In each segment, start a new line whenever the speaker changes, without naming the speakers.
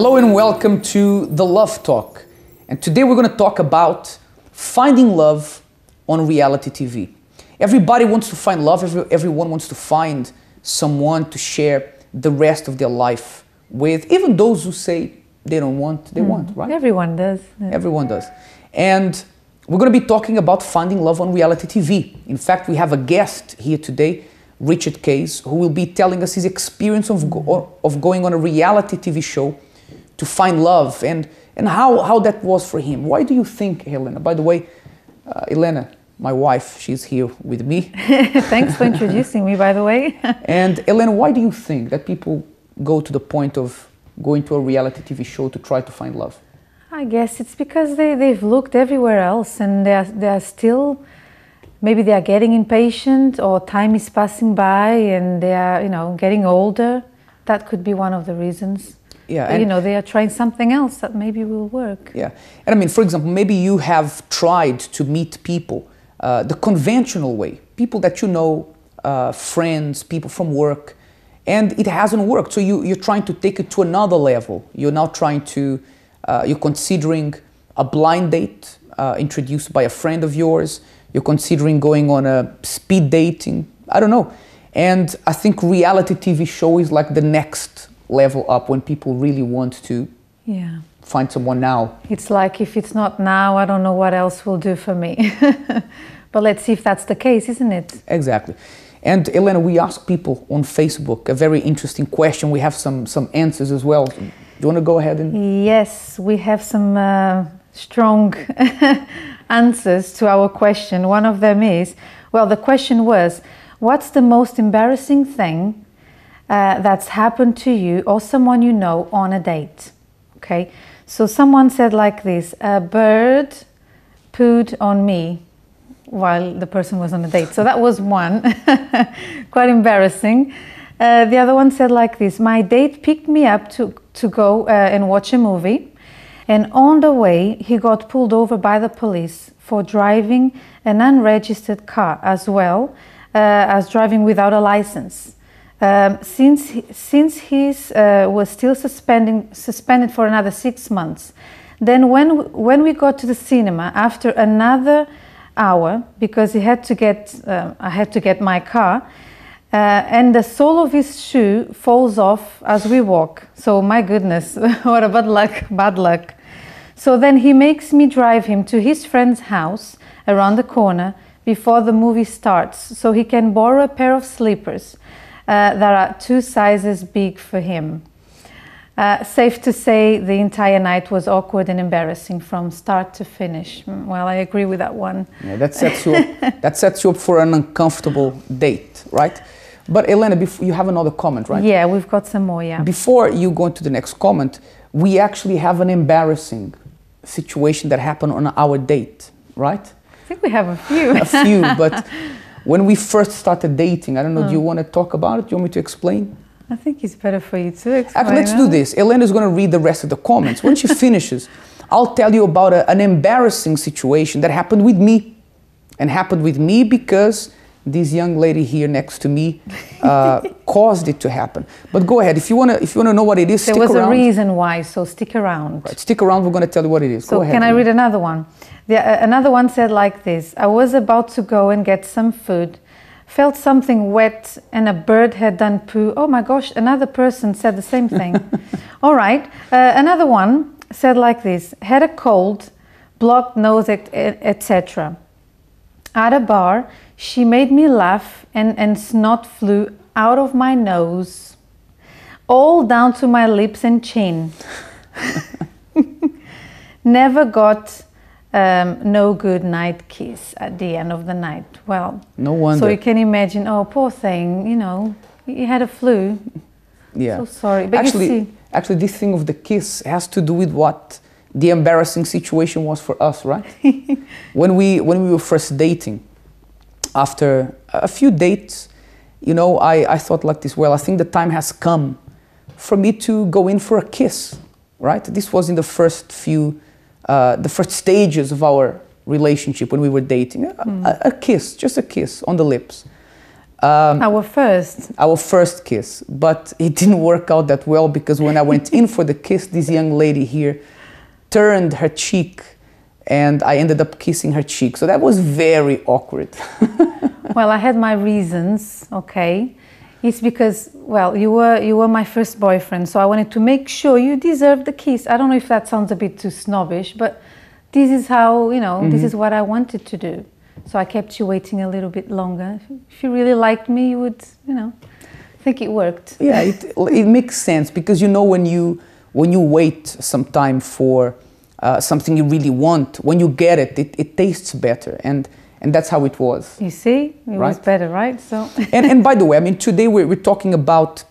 Hello and welcome to The Love Talk. And today we're going to talk about finding love on reality TV. Everybody wants to find love, everyone wants to find someone to share the rest of their life with, even those who say they don't want, they want, right?
Everyone does. Yeah.
Everyone does. And we're going to be talking about finding love on reality TV. In fact, we have a guest here today, Richard Case, who will be telling us his experience of going on a reality TV show to find love and how that was for him. Why do you think, Helena? By the way, Helena, my wife, she's here with me.
Thanks for introducing me, by the way.
And Helena, why do you think that people go to the point of going to a reality TV show to try to find love?
I guess it's because they've looked everywhere else and they are still, maybe they are getting impatient or time is passing by and they are, getting older. That could be one of the reasons.
Yeah,
and, they are trying something else that maybe will work.
Yeah, and I mean, for example, maybe you have tried to meet people the conventional way, people that you know, friends, people from work, and it hasn't worked. So you're trying to take it to another level. You're now trying to, you're considering a blind date introduced by a friend of yours. You're considering going on a speed dating. I don't know. And I think reality TV show is like the next level up when people really want to find someone now.
It's like, if it's not now, I don't know what else will do for me. But let's see if that's the case, isn't it?
Exactly. And Elena, we asked people on Facebook a very interesting question. We have some answers as well. Do you want to go ahead and...
Yes, we have some strong answers to our question. One of them is, well, the question was, what's the most embarrassing thing that's happened to you or someone you know on a date? Okay, so someone said like this: a bird pooed on me while the person was on a date. So that was one, quite embarrassing. The other one said like this: my date picked me up to go and watch a movie, and on the way he got pulled over by the police for driving an unregistered car, as well as driving without a license. Since he was still suspended for another 6 months. Then when we got to the cinema after another hour, because he had to get, I had to get my car, and the sole of his shoe falls off as we walk. So my goodness, what a bad luck. So then he makes me drive him to his friend's house around the corner before the movie starts, so he can borrow a pair of slippers that are 2 sizes big for him. Safe to say the entire night was awkward and embarrassing from start to finish. Well, I agree with that one.
Yeah, that sets you up for an uncomfortable date, right? But Elena, you have another comment, right?
Yeah, we've got some more, yeah.
Before you go into the next comment, we actually have an embarrassing situation that happened on our date, right?
I think we have a few.
A few, but when we first started dating, I don't know, do you want to talk about it? Do you want me to explain?
I think it's better for you to explain.
Actually, let's do this. Elena's going to read the rest of the comments. When she finishes, I'll tell you about an embarrassing situation that happened with me. And happened with me because this young lady here next to me caused it to happen. But go ahead. If you want to know what it is, stick around.
There was a reason why, so stick around.
Right, stick around. We're going to tell you what it is.
So
go ahead.
Can I read another one? Another one said like this: I was about to go and get some food, felt something wet and a bird had done poo. Oh my gosh, another person said the same thing. All right, another one said like this: had a cold, blocked nose, etc. At a bar, she made me laugh and snot flew out of my nose, all down to my lips and chin. Never got no good night kiss at the end of the night. Well,
no wonder.
So you can imagine, oh, poor thing, he had a flu.
Yeah.
So sorry. But
actually, this thing of the kiss has to do with what the embarrassing situation was for us, right? when we were first dating, after a few dates, I thought like this: well, I think the time has come for me to go in for a kiss, right? This was in the first stages of our relationship when we were dating. A kiss, just a kiss on the lips.
Our first.
Our first kiss, but it didn't work out that well because when I went in for the kiss, this young lady here turned her cheek and I ended up kissing her cheek. So that was very awkward.
Well, I had my reasons, okay. It's because, well, you were my first boyfriend, so I wanted to make sure you deserved the kiss. I don't know if that sounds a bit too snobbish, but this is how, you know, this is what I wanted to do. So I kept you waiting a little bit longer. If you really liked me, you would, you know, think it worked.
Yeah, it makes sense because, you know, when you wait some time for something you really want, when you get it, it tastes better. And that's how it was.
You see, it was better, right? So.
and by the way, I mean, today we're talking about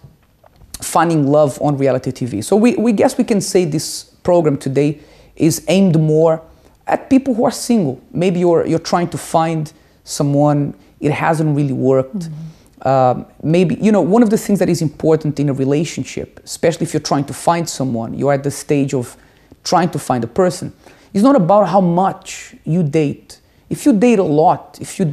finding love on reality TV. So we guess we can say this program today is aimed more at people who are single. Maybe you're trying to find someone, it hasn't really worked. Maybe, you know, one of the things that is important in a relationship, especially if you're trying to find someone, you're at the stage of trying to find a person, it's not about how much you date. If you date a lot, if you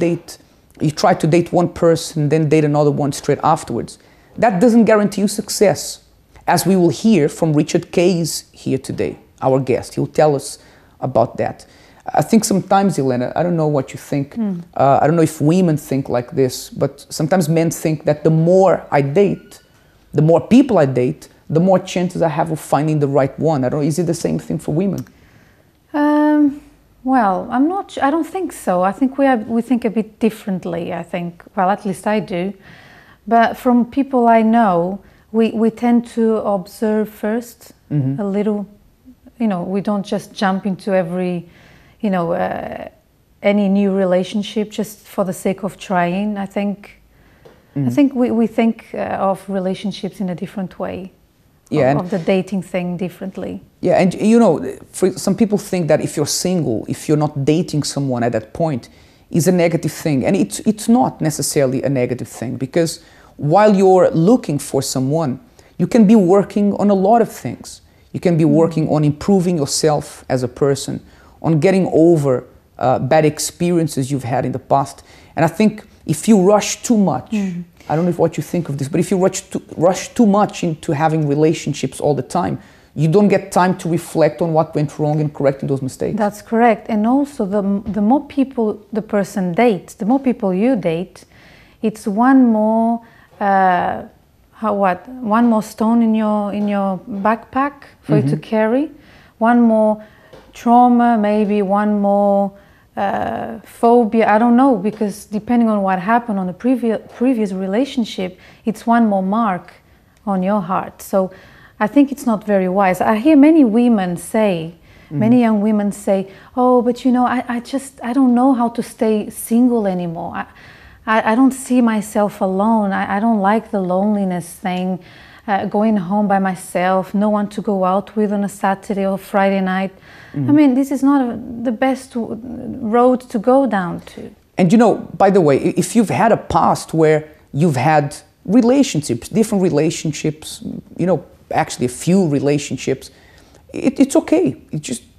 try to date one person, then date another one straight afterwards, that doesn't guarantee you success. As we will hear from Richard Case here today, our guest. He'll tell us about that. I think sometimes, Elena, I don't know what you think. I don't know if women think like this, but sometimes men think that the more I date, the more people I date, the more chances I have of finding the right one. I don't know, is it the same thing for women?
Well, I don't think so. I think we think a bit differently, I think. Well, at least I do. But from people I know, we tend to observe first a little. You know, we don't just jump into every, you know, any new relationship just for the sake of trying. I think we think of relationships in a different way. Yeah, of the dating thing differently.
Yeah, and you know, for some people think that if you're single, if you're not dating someone at that point, is a negative thing. And it's not necessarily a negative thing, because while you're looking for someone, you can be working on a lot of things. You can be working on improving yourself as a person, on getting over bad experiences you've had in the past. And I think if you rush too much, I don't know what you think of this, but if you rush too much into having relationships all the time, you don't get time to reflect on what went wrong and correcting those mistakes.
That's correct. And also the more people the person dates, the more people you date, it's one more one more stone in your backpack for you to carry, one more trauma, maybe one more phobia, I don't know, because depending on what happened on the previous relationship, it's one more mark on your heart. So I think it's not very wise. I hear many women say, many young women say, oh, but you know, I don't know how to stay single anymore. I don't see myself alone. I don't like the loneliness thing, going home by myself, no one to go out with on a Saturday or Friday night. I mean, this is not the best road to go down to.
And you know, by the way, if you've had a past where you've had relationships, different relationships, you know, actually a few relationships, it's okay.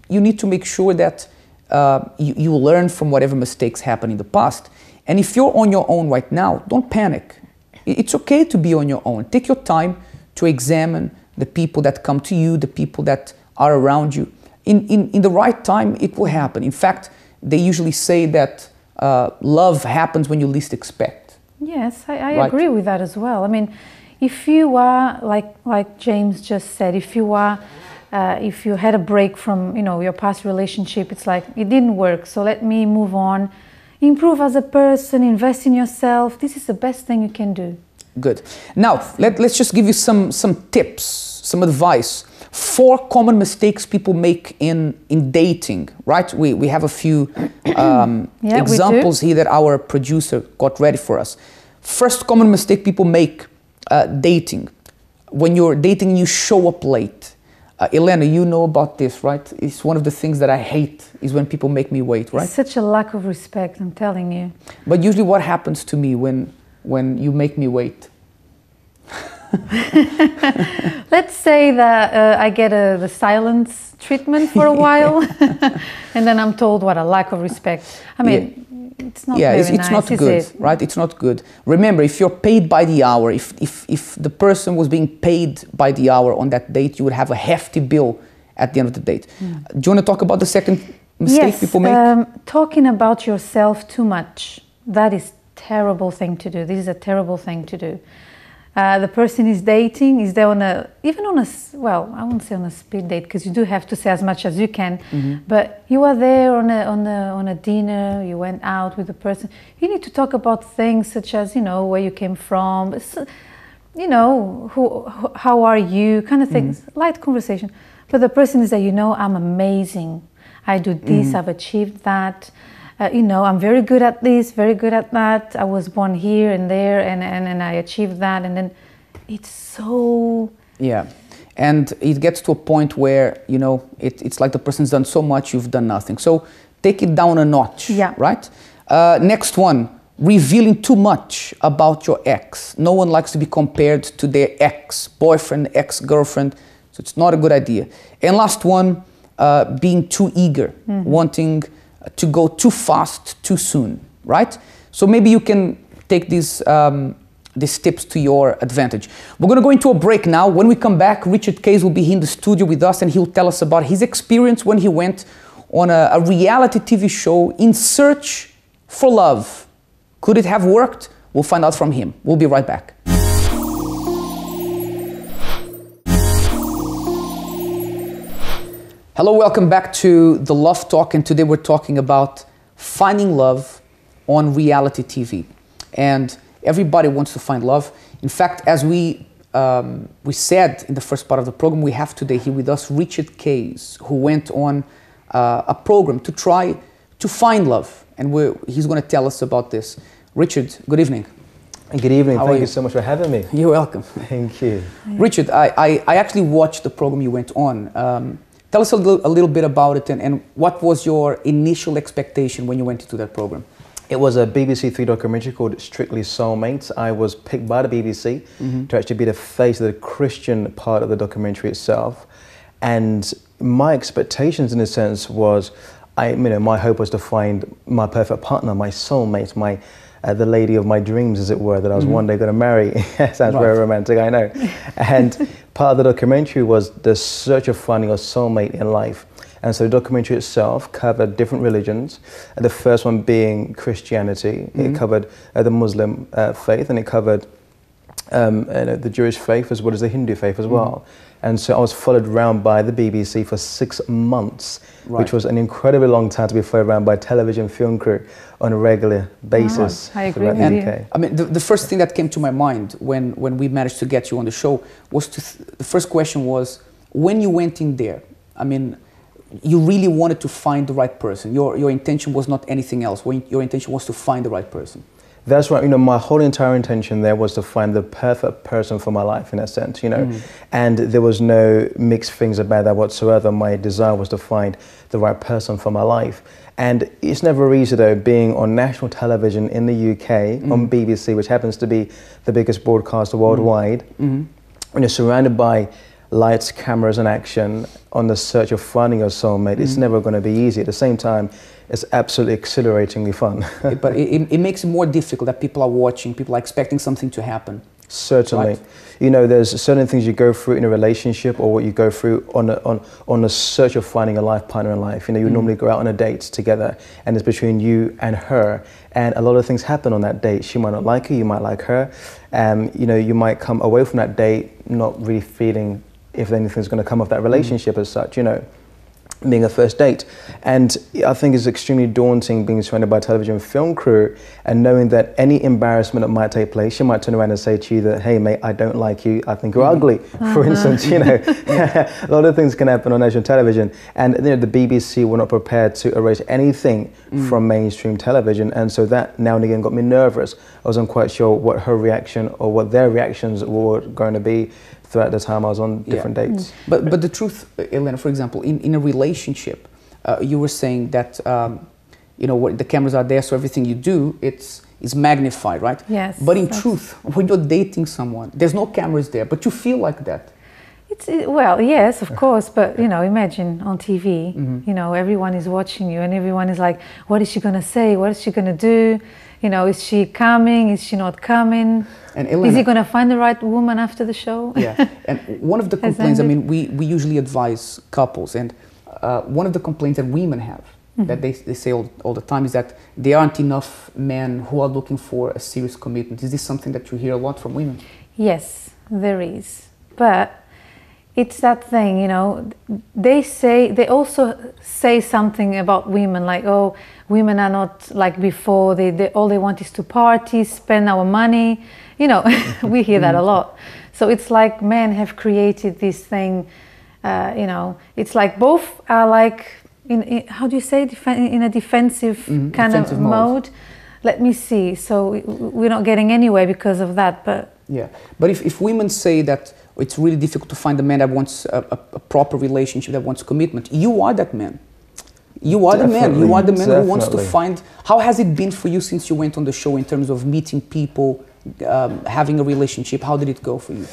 You need to make sure that you learn from whatever mistakes happened in the past. And if you're on your own right now, don't panic. It's okay to be on your own. Take your time to examine the people that come to you, the people that are around you. In the right time, it will happen. In fact, they usually say that love happens when you least expect.
Yes, I agree with that as well. I mean, if you are, like James just said, if you had a break from, you know, your past relationship, it's like, it didn't work, so let me move on. Improve as a person, invest in yourself. This is the best thing you can do.
Good. Now, let's just give you some tips, some advice. 4 common mistakes people make in dating, right? We have a few examples here that our producer got ready for us. First common mistake people make dating. When you're dating, you show up late. Elena, you know about this, right? It's one of the things that I hate is when people make me wait, right?
It's such a lack of respect, I'm telling you.
But usually what happens to me when you make me wait?
Let's say that I get the silence treatment for a while, and then I'm told what a lack of respect. I mean, it's not very
it's
nice,
not good, right? It's not good. Remember, if you're paid by the hour, if the person was being paid by the hour on that date, you would have a hefty bill at the end of the date. Do you want to talk about the second mistake people make?
Talking about yourself too much. That is a terrible thing to do. This is a terrible thing to do. The person is dating, is there on a, even on a, well, I won't say on a speed date, because you do have to say as much as you can, but you are there on a dinner, you went out with the person, you need to talk about things such as, you know, where you came from, you know, how are you, kind of things, light conversation. But the person is that, you know, I'm amazing, I do this, I've achieved that. You know, I'm very good at this, very good at that. I was born here and there, and I achieved that. And then it's so...
Yeah. And it gets to a point where, you know, it's like the person's done so much, you've done nothing. So take it down a notch, right? Next one, revealing too much about your ex. No one likes to be compared to their ex-boyfriend, ex-girlfriend. So it's not a good idea. And last one, being too eager, wanting to go too fast, too soon, right? So maybe you can take these tips to your advantage. We're going to go into a break now. When we come back, Richard Case will be in the studio with us, and he'll tell us about his experience when he went on a reality TV show in search for love. Could it have worked? We'll find out from him. We'll be right back. Hello, welcome back to The Love Talk, and today we're talking about finding love on reality TV. And everybody wants to find love. In fact, as we said in the first part of the program, we have today here with us Richard Case, who went on a program to try to find love. And he's going to tell us about this. Richard, good evening.
Good evening. Thank you so much for having me.
You're welcome.
Thank you.
Richard, I actually watched the program you went on. Tell us a little bit about it, and what was your initial expectation when you went into that program?
It was a BBC Three documentary called Strictly Soulmates. I was picked by the BBC to actually be the face of the Christian part of the documentary itself. And my expectations, in a sense, was, my hope was to find my perfect partner, my soulmate, the lady of my dreams, as it were, that I was one day going to marry. Sounds very romantic, I know. And part of the documentary was the search of finding a soulmate in life. And so the documentary itself covered different religions, the first one being Christianity. It covered the Muslim faith, and it covered the Jewish faith as well as the Hindu faith as well. And so I was followed around by the BBC for 6 months, which was an incredibly long time to be followed around by a television film crew on a regular basis.
I agree with you.
I mean, the first thing that came to my mind when we managed to get you on the show was the first question was, when you went in there, I mean, you really wanted to find the right person. Your intention was not anything else. Your intention was to find the right person.
That's right. My whole entire intention there was to find the perfect person for my life, in a sense, and there was no mixed things about that whatsoever. My desire was to find the right person for my life. And it's never easy, though, being on national television in the UK, on BBC, which happens to be the biggest broadcaster worldwide, when you're surrounded by lights, cameras, and action on the search of finding your soulmate. It's never going to be easy. At the same time, it's absolutely exhilaratingly fun.
But it makes it more difficult that people are watching, people are expecting something to happen.
Certainly. Right? There's certain things you go through in a relationship, or what you go through on a search of finding a life partner in life. You normally go out on a date together, and it's between you and her. And a lot of things happen on that date. She might not like you, you might like her. You might come away from that date not really feeling if anything's going to come of that relationship as such, being a first date. And I think it's extremely daunting being surrounded by a television film crew and knowing that any embarrassment that might take place, she might turn around and say to you that, hey mate, I don't like you, I think you're ugly, for instance, A lot of things can happen on national television, and the BBC were not prepared to erase anything from mainstream television, and so that now and again got me nervous. I wasn't quite sure what her reaction or what their reactions were going to be throughout the time I was on different dates.
But the truth, Elena, for example, in a relationship, you were saying that the cameras are there, so everything you do, is magnified, right?
Yes.
But in truth, when you're dating someone, there's no cameras there, but you feel like that.
Well, yes, of course, but you know, imagine on TV, you know, everyone is watching you and everyone is like, what is she going to say? What is she going to do? You know, is she coming? Is she not coming?
And Elena,
is he going to find the right woman after the show?
Yeah, and one of the complaints, I mean, we usually advise couples, and one of the complaints that women have, that they say all the time, is that there aren't enough men who are looking for a serious commitment. Is this something that you hear a lot from women?
Yes, there is. But it's that thing, you know, they also say something about women, like, oh, women are not like before, they all they want is to party, spend our money, you know. We hear that a lot. So it's like men have created this thing, you know, it's like both are like, in how do you say, in a defensive kind of mode. Let me see, so we're not getting anywhere because of that. But
yeah, but if women say that it's really difficult to find a man that wants a proper relationship, that wants commitment, you are that man. You are the man. You are the man who wants to find. How has it been for you since you went on the show in terms of meeting people, having a relationship? How did it go for you?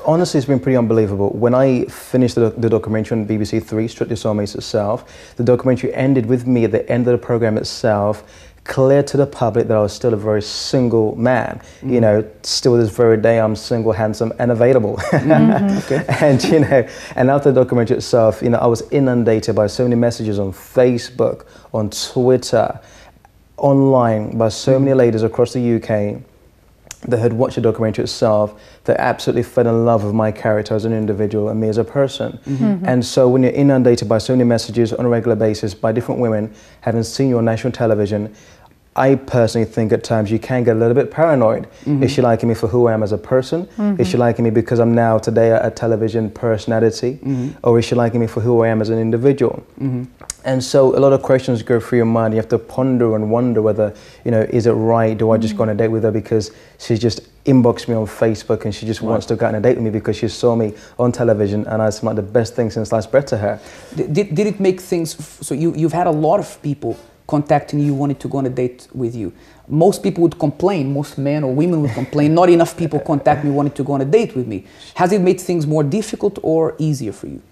Honestly, it's been pretty unbelievable. When I finished the documentary on BBC Three, Strictly Soulmates itself, the documentary ended with me at the end of the program itself, clear to the public that I was still a very single man. You know, still this very day I'm single, handsome and available. Okay. And you know, and after the documentary itself, you know, I was inundated by so many messages on Facebook, on Twitter, online, by so many ladies across the UK that had watched the documentary itself, that absolutely fell in love with my character as an individual and me as a person. And so when you're inundated by so many messages on a regular basis by different women, having seen you on national television, I personally think at times you can get a little bit paranoid. Is she liking me for who I am as a person? Is she liking me because I'm now today a television personality? Or is she liking me for who I am as an individual? And so a lot of questions go through your mind. You have to ponder and wonder whether, you know, is it right? Do I just go on a date with her because she just inboxed me on Facebook and she just wants to go on a date with me because she saw me on television and I seem like the best thing since sliced bread to her?
Did it make things, so you've had a lot of people contacting you, wanting to go on a date with you. Most people would complain, most men or women would complain, not enough people contact me wanting to go on a date with me. Has it made things more difficult or easier for you?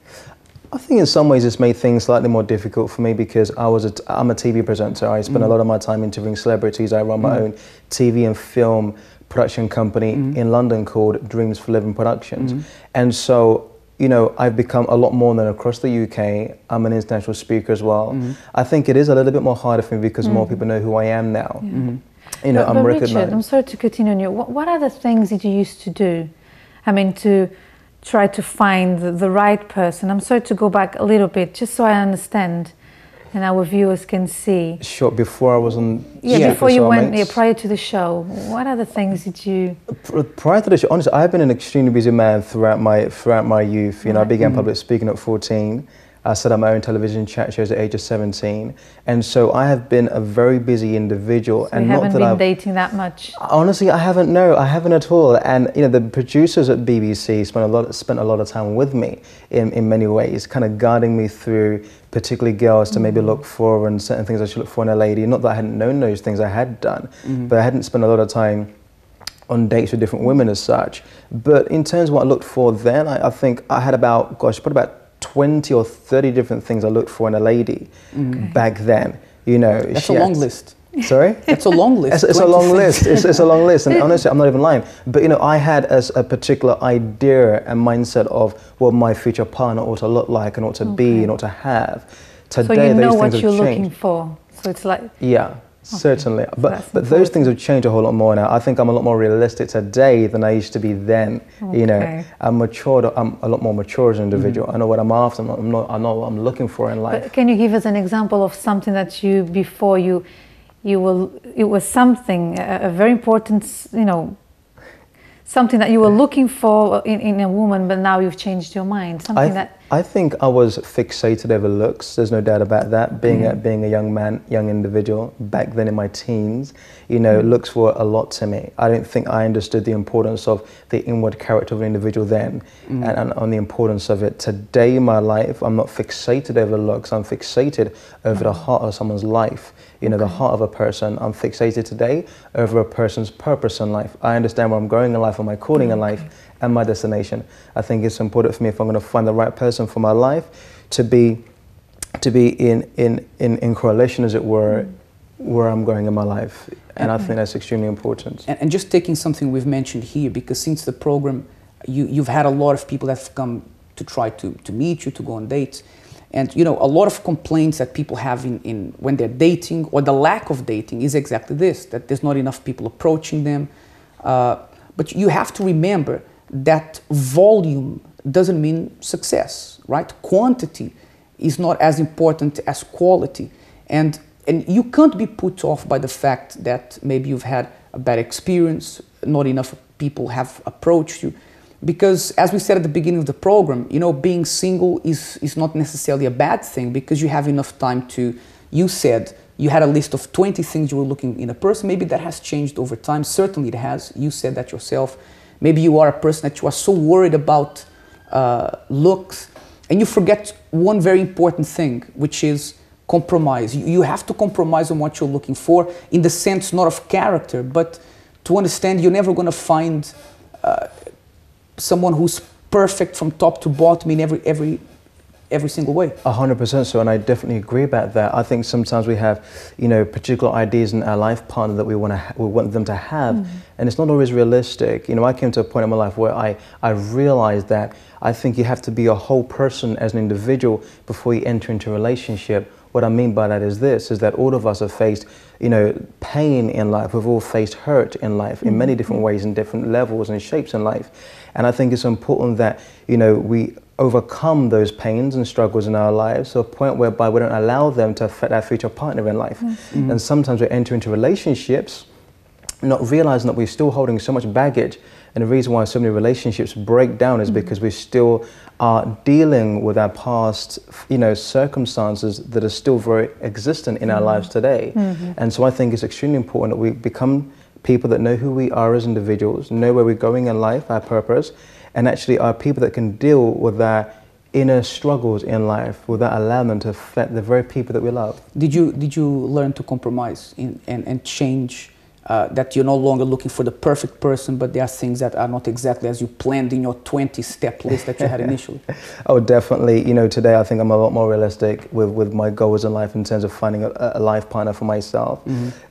I think in some ways it's made things slightly more difficult for me because I'm a TV presenter. I spend a lot of my time interviewing celebrities. I run my own TV and film production company in London called Dreams for Living Productions. And so, you know, I've become a lot more than across the UK. I'm an international speaker as well. I think it is a little bit more harder for me because more people know who I am now. You know, I'm recognized.
Richard, I'm sorry to continue on you. What other things did you used to do? I mean, to try to find the right person. I'm sorry to go back a little bit, just so I understand and our viewers can see.
Sure, before I was on...
Yeah, before you went, prior to the show, what other things did you...
Prior to the show, honestly, I've been an extremely busy man throughout my youth. You know, I began public speaking at 14. I set up my own television chat shows at the age of 17. And so I have been a very busy individual.
So and you haven't been dating that much?
Honestly, I haven't, no, I haven't at all. And, you know, the producers at BBC spent a lot of time with me in many ways, kind of guiding me through particularly girls to maybe look for and certain things I should look for in a lady. Not that I hadn't known those things, I had done, but I hadn't spent a lot of time on dates with different women as such. But in terms of what I looked for then, I think I had about, gosh, probably about 20 or 30 different things I looked for in a lady back then. You know,
that's a long list.
Sorry?
That's a long list.
It's a long list. It's a long list. And honestly, I'm not even lying. But, you know, I had a particular idea and mindset of what my future partner ought to look like and ought to be and ought to have. Today,
so you know
those
what
things
you're
have changed.
looking for. So it's like...
Yeah. Certainly,
so
but those things have changed a whole lot more now. I think I'm a lot more realistic today than I used to be then. You know, I'm matured. I'm a lot more mature as an individual. I know what I'm after. I know what I'm looking for in life.
But can you give us an example of something that you before it was something a very important, you know, something that you were looking for in a woman, but now you've changed your mind. Something
I think I was fixated over looks. There's no doubt about that. Being a young man, young individual, back then in my teens, you know, looks were a lot to me. I don't think I understood the importance of the inward character of an individual then, and on the importance of it. Today in my life, I'm not fixated over looks. I'm fixated over the heart of someone's life. You know, the heart of a person. I'm fixated today over a person's purpose in life. I understand where I'm going in life and my calling in life and my destination. I think it's important for me, if I'm going to find the right person for my life, to be in correlation, as it were, where I'm going in my life. And I think that's extremely important.
And just taking something we've mentioned here, because since the program, you've had a lot of people that have come to try to meet you, to go on dates. And you know, a lot of complaints that people have in when they're dating, or the lack of dating, is exactly this, that there's not enough people approaching them. But you have to remember that volume doesn't mean success, right? Quantity is not as important as quality. And you can't be put off by the fact that maybe you've had a bad experience, not enough people have approached you. Because as we said at the beginning of the program, you know, being single is not necessarily a bad thing, because you have enough time to, you said, you had a list of 20 things you were looking in a person. Maybe that has changed over time. Certainly it has. You said that yourself. Maybe you are a person that you are so worried about looks, and you forget one very important thing, which is compromise. You have to compromise on what you're looking for, in the sense not of character, but to understand you're never going to find someone who's perfect from top to bottom in every single way.
100% so, and I definitely agree about that. I think sometimes we have, you know, particular ideas in our life partner that we want them to have, and it's not always realistic. You know, I came to a point in my life where I realized that I think you have to be a whole person as an individual before you enter into a relationship. What I mean by that is this, is that all of us have faced, you know, pain in life. We've all faced hurt in life in many different ways, in different levels and shapes in life. And I think it's important that, you know, we overcome those pains and struggles in our lives to a point whereby we don't allow them to affect our future partner in life. And sometimes we enter into relationships not realizing that we're still holding so much baggage. And the reason why so many relationships break down is because we still are dealing with our past, you know, circumstances that are still very existent in our lives today. And so I think it's extremely important that we become people that know who we are as individuals, know where we're going in life, our purpose, and actually are people that can deal with our inner struggles in life without allowing them to affect the very people that we love. Did
you learn to compromise and change? That you're no longer looking for the perfect person, but there are things that are not exactly as you planned in your 20-step list that you had initially?
Oh, definitely. You know, today I think I'm a lot more realistic with my goals in life in terms of finding a life partner for myself.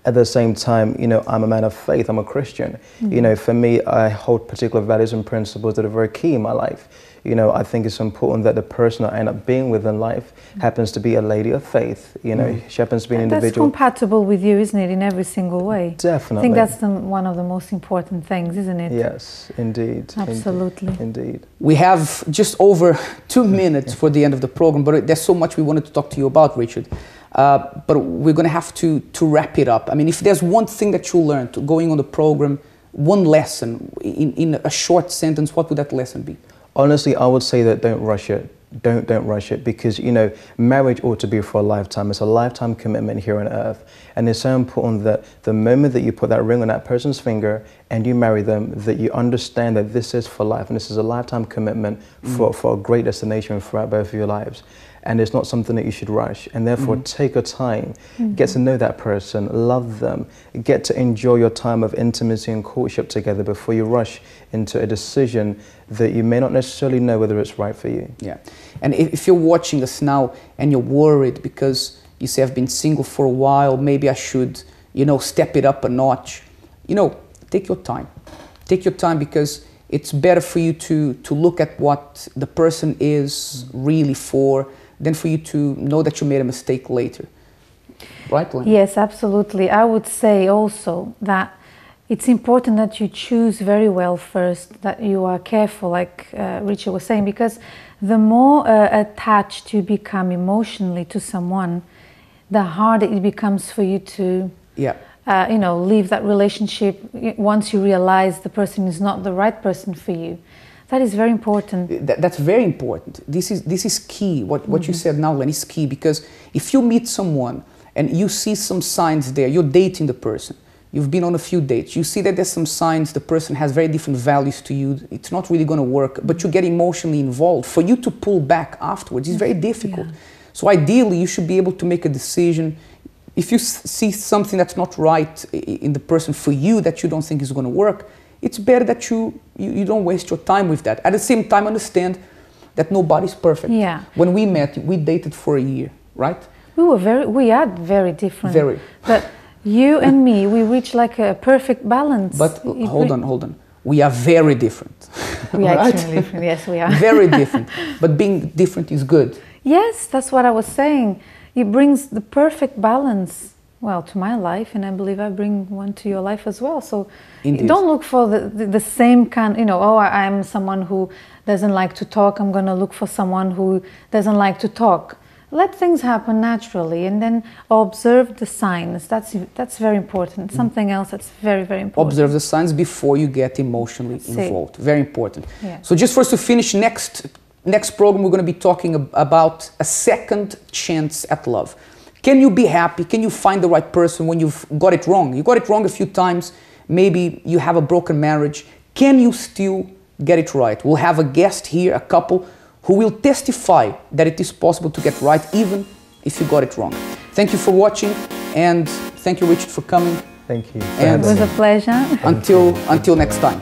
At the same time, you know, I'm a man of faith, I'm a Christian. You know, for me, I hold particular values and principles that are very key in my life. You know, I think it's important that the person I end up being with in life happens to be a lady of faith. You know, she happens to be an individual.
That's compatible with you, isn't it, in every single way?
Definitely.
I think that's one of the most important things, isn't it?
Yes, indeed.
Absolutely.
Indeed.
We have just over 2 minutes for the end of the program, but there's so much we wanted to talk to you about, Richard. But we're going to have to wrap it up. I mean, if there's one thing that you learned going on the program, one lesson in a short sentence, what would that lesson be?
Honestly, I would say that don't rush it. Don't rush it, because, you know, marriage ought to be for a lifetime. It's a lifetime commitment here on earth. And it's so important that the moment that you put that ring on that person's finger and you marry them, that you understand that this is for life and this is a lifetime commitment for a great destination throughout both of your lives. And it's not something that you should rush. And therefore, take your time, get to know that person, love them, get to enjoy your time of intimacy and courtship together before you rush into a decision that you may not necessarily know whether it's right for you.
Yeah. And if you're watching us now and you're worried because you say, I've been single for a while, maybe I should, you know, step it up a notch, you know, take your time. Take your time, because it's better for you to look at what the person is really for than for you to know that you made a mistake later. Right, Lynn?
Yes, absolutely. I would say also that it's important that you choose very well first, that you are careful, like Richard was saying, because the more attached you become emotionally to someone, the harder it becomes for you to you know, leave that relationship once you realize the person is not the right person for you. That is very important.
That's very important. This is key. What you said now, Len, is key, because if you meet someone and you see some signs there, you're dating the person, you've been on a few dates, you see that there's some signs the person has very different values to you, it's not really going to work, but you get emotionally involved, for you to pull back afterwards is very difficult. So ideally, you should be able to make a decision, If you see something that's not right in the person for you that you don't think is going to work, it's better that you don't waste your time with that. At the same time, understand that nobody's perfect.
Yeah.
When we met, we dated for a year, right?
We are very different.
Very.
But you and me, we reach like a perfect balance.
But hold on. We are very different.
We are
right?
extremely different. Yes, we are.
Very different. But being different is good.
Yes, that's what I was saying. It brings the perfect balance, well, to my life, and I believe I bring one to your life as well. So
Indeed.
don't look for the same kind, you know, oh, I'm someone who doesn't like to talk. I'm going to look for someone who doesn't like to talk. Let things happen naturally, and then observe the signs. That's very important. Something else that's very, very important.
Observe the signs before you get emotionally involved. Very important.
Yeah.
So just for us to finish, next program we're going to be talking about a second chance at love. Can you be happy? Can you find the right person when you've got it wrong? You got it wrong a few times. Maybe you have a broken marriage. Can you still get it right? We'll have a guest here, a couple, who will testify that it is possible to get right even if you got it wrong. Thank you for watching, and thank you, Richard, for coming.
Thank you.
And
it was a pleasure.
Until next time.